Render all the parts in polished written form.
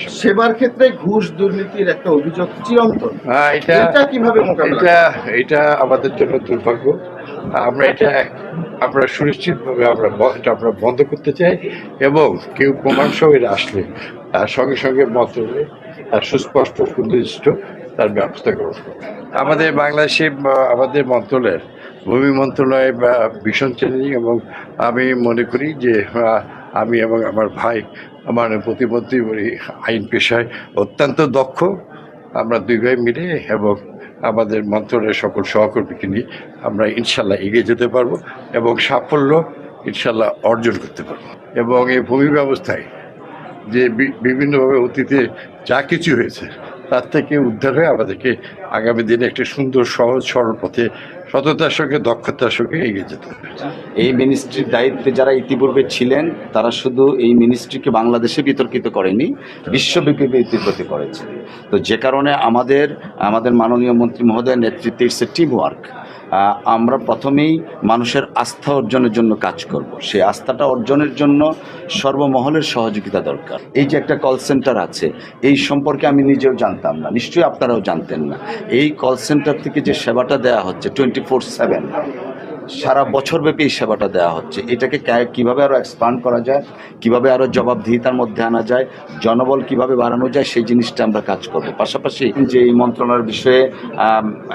সমস্যা। সেবার ক্ষেত্রে ঘুষ দুর্নীতির একটা অভিযোগ চিরন্তন। এটা কিভাবে মোকাবিলা? এটা আমাদের জন্য দুর্ভাগ্য। আমরা সুনিশ্চিতভাবে আমরা বন্ধ করতে চাই, এবং কেউ প্রমাণ সহ এটা আসলে তার সঙ্গে সঙ্গে মন্ত্রণালয়ে তার সুস্পষ্ট সুনির্দিষ্ট তার ব্যবস্থা করব। আমাদের বাংলাদেশে আমাদের মন্ত্রণালয়ের ভূমি মন্ত্রণালয় বা ভীষণ চ্যালেঞ্জিং, এবং আমি মনে করি যে আমি এবং আমার ভাই আমার প্রতিমন্ত্রী আইন পেশায় অত্যন্ত দক্ষ। আমরা দুই ভাই মিলে এবং আমাদের মন্ত্রণালয়ের সকল সহকর্মীকে নিয়ে আমরা ইনশাল্লাহ এগিয়ে যেতে পারবো এবং সাফল্য ইনশাল্লাহ অর্জন করতে পারবো। এবং এই ভূমি ব্যবস্থায় যে বিভিন্নভাবে অতীতে যা কিছু হয়েছে তার থেকে উদ্ধার হয়ে আমাদেরকে আগামী দিনে একটি সুন্দর সহজ সরল পথে সততার সঙ্গে দক্ষতার সঙ্গে এগিয়ে যেতে হবে। এই মিনিস্ট্রির দায়িত্বে যারা ইতিপূর্বে ছিলেন তারা শুধু এই মিনিস্ট্রিকে বাংলাদেশে বিতর্কিত করেনি, বিশ্বব্যাপী বিতর্কিত করেছে। তো যে কারণে আমাদের মাননীয় মন্ত্রী মহোদয়ের নেতৃত্বে ইটস এ টিম ওয়ার্ক। আমরা প্রথমেই মানুষের আস্থা অর্জনের জন্য কাজ করব। সেই আস্থাটা অর্জনের জন্য সর্বমহলের সহযোগিতা দরকার। এই যে একটা কল সেন্টার আছে, এই সম্পর্কে আমি নিজেও জানতাম না, নিশ্চয়ই আপনারাও জানতেন না। এই কল সেন্টার থেকে যে সেবাটা দেওয়া হচ্ছে 24/7, সারা বছরব্যাপী এই সেবাটা দেওয়া হচ্ছে। এটাকে কীভাবে আরও এক্সপান্ড করা যায়, কীভাবে আরও জবাবদিহিতার মধ্যে আনা যায়, জনবল কিভাবে বাড়ানো যায়, সেই জিনিসটা আমরা কাজ করব। পাশাপাশি যে এই মন্ত্রণালয়ের বিষয়ে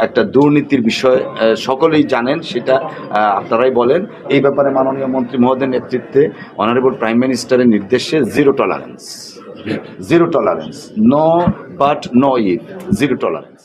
একটা দুর্নীতির বিষয় সকলেই জানেন, সেটা আপনারাই বলেন। এই ব্যাপারে মাননীয় মন্ত্রী মহোদয়ের নেতৃত্বে অনারেবল প্রাইম মিনিস্টারের নির্দেশে zero tolerance, no but no if, zero tolerance.